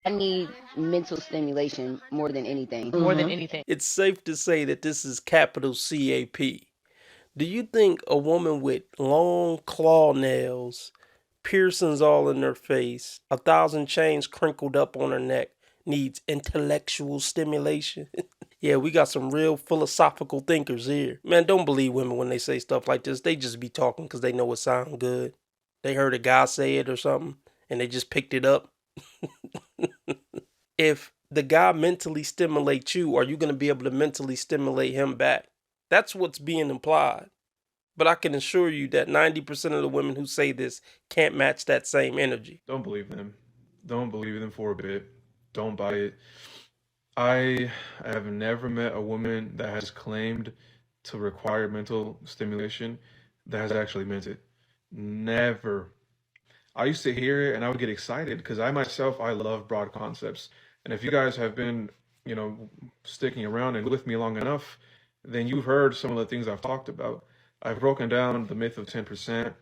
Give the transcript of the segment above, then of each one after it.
I need mental stimulation more than anything. More than anything. It's safe to say that this is capital CAP. Do you think a woman with long claw nails, piercings all in her face, 1,000 chains crinkled up on her neck needs intellectual stimulation? Yeah, we got some real philosophical thinkers here. Man, don't believe women when they say stuff like this. They just be talking because they know it sounds good. They heard a guy say it or something, and they just picked it up. If the guy mentally stimulates you, are you going to be able to mentally stimulate him back? That's what's being implied. But I can assure you that 90% of the women who say this can't match that same energy. Don't believe them. Don't believe them for a bit. Don't buy it. I have never met a woman that has claimed to require mental stimulation that has actually meant it. Never. I used to hear it and I would get excited because I love broad concepts. And if you guys have been, sticking around and with me long enough, then you've heard some of the things I've talked about. I've broken down the myth of 10%.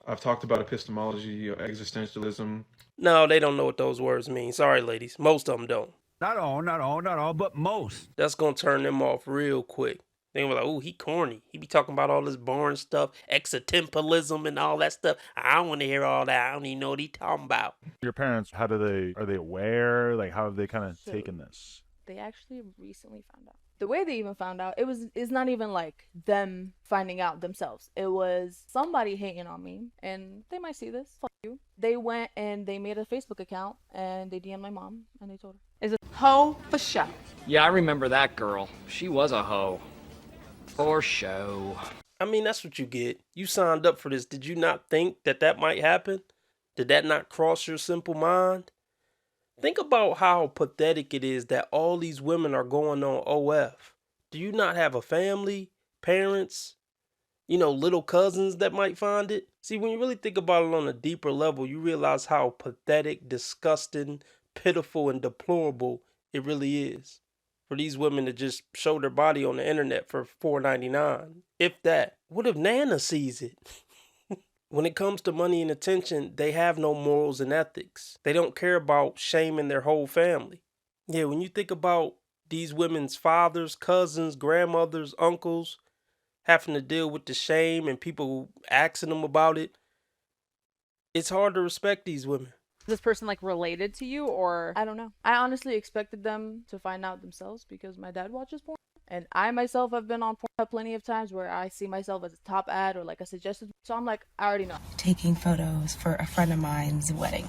I've talked about epistemology, existentialism. No, they don't know what those words mean. Sorry, ladies. Most of them don't. Not all, but most. That's going to turn them off real quick. They're going to be like, oh, he corny. He be talking about all this boring stuff, existentialism and all that stuff. I don't want to hear all that. I don't even know what he talking about. Your parents, are they aware? Like, how have they kind of taken this? They actually recently found out. The way they even found out, it's not even like them finding out themselves. It was somebody hating on me, and they might see this. Fuck you. They went and they made a Facebook account, and they DM'd my mom, and they told her. Is a hoe for show. Yeah, I remember that girl. She was a hoe. For show. I mean, that's what you get. You signed up for this. Did you not think that might happen? Did that not cross your simple mind? Think about how pathetic it is that all these women are going on OF. Do you not have a family, parents, little cousins that might find it? See, when you really think about it on a deeper level, you realize how pathetic, disgusting, pitiful, and deplorable it really is for these women to just show their body on the internet for $4.99. If that. What if Nana sees it? When it comes to money and attention, they have no morals and ethics. They don't care about shaming their whole family. Yeah, when you think about these women's fathers, cousins, grandmothers, uncles having to deal with the shame and people asking them about it, it's hard to respect these women. Is this person like related to you, or? I don't know. I honestly expected them to find out themselves because my dad watches porn. And I myself have been on Pornhub plenty of times where I see myself as a top ad or like a suggested. So I'm like, I already know. Taking photos for a friend of mine's wedding.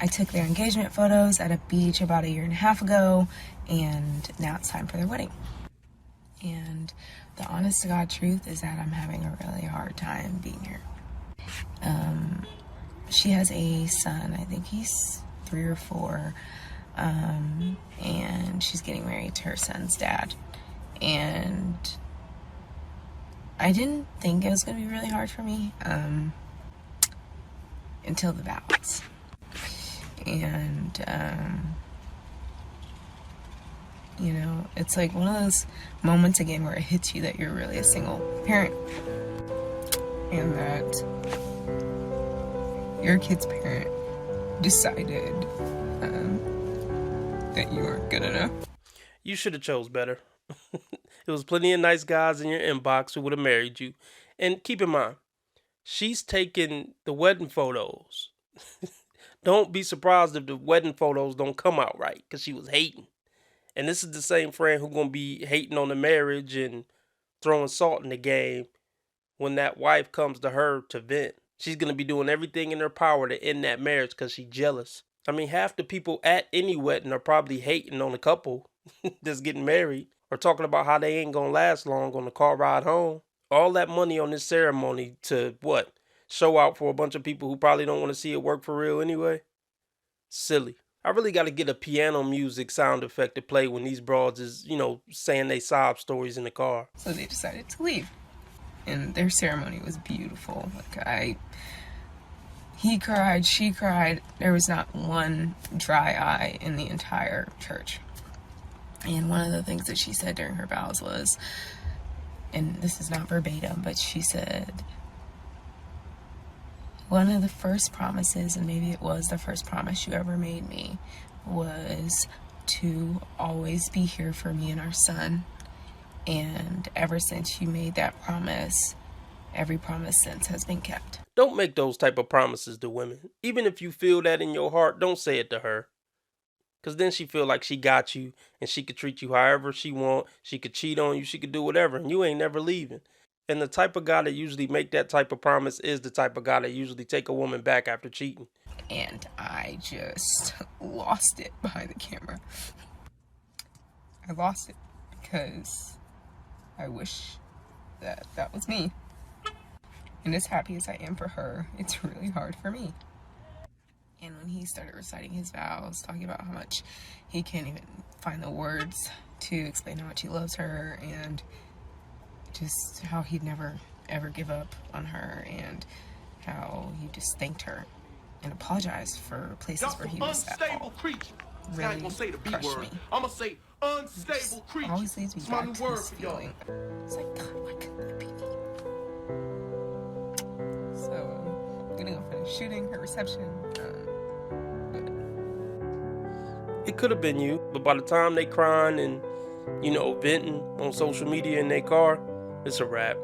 I took their engagement photos at a beach about 1.5 years ago, and now it's time for their wedding. And the honest to God truth is that I'm having a really hard time being here. She has a son, I think he's 3 or 4. And she's getting married to her son's dad. And I didn't think it was going to be really hard for me until the vows. And, it's like one of those moments again where it hits you that you're really a single parent. And that your kid's parent decided that you weren't good enough. You should have chose better. There was plenty of nice guys in your inbox who would have married you. And keep in mind, she's taking the wedding photos. Don't be surprised if the wedding photos don't come out right, because she was hating. And this is the same friend who's going to be hating on the marriage and throwing salt in the game when that wife comes to her to vent. She's going to be doing everything in her power to end that marriage because she's jealous. I mean, half the people at any wedding are probably hating on the couple that's getting married or talking about how they ain't gonna last long on the car ride home. All that money on this ceremony to what? Show out for a bunch of people who probably don't want to see it work for real anyway? Silly. I really got to get a piano music sound effect to play when these broads is, saying they sob stories in the car. So they decided to leave. And their ceremony was beautiful. He cried, she cried. There was not one dry eye in the entire church. And one of the things that she said during her vows was, and this is not verbatim, but she said, one of the first promises, and maybe it was the first promise you ever made me, was to always be here for me and our son. And ever since you made that promise, every promise since has been kept. Don't make those type of promises to women. Even if you feel that in your heart, don't say it to her. Because then she feel like she got you and she could treat you however she want. She could cheat on you. She could do whatever and you ain't never leaving. And the type of guy that usually make that type of promise is the type of guy that usually take a woman back after cheating. And I just lost it behind the camera. I lost it because I wish that that was me. And as happy as I am for her, it's really hard for me. And when he started reciting his vows, talking about how much he can't even find the words to explain how much he loves her, and just how he'd never ever give up on her, and how he just thanked her and apologized for places where he was at fault, really crushed me. I'ma say unstable creature. Always leads me back to this feeling. It's like, God, why couldn't that be me? So I'm gonna go finish shooting her reception. It could have been you, but by the time they crying and, venting on social media in their car, it's a wrap.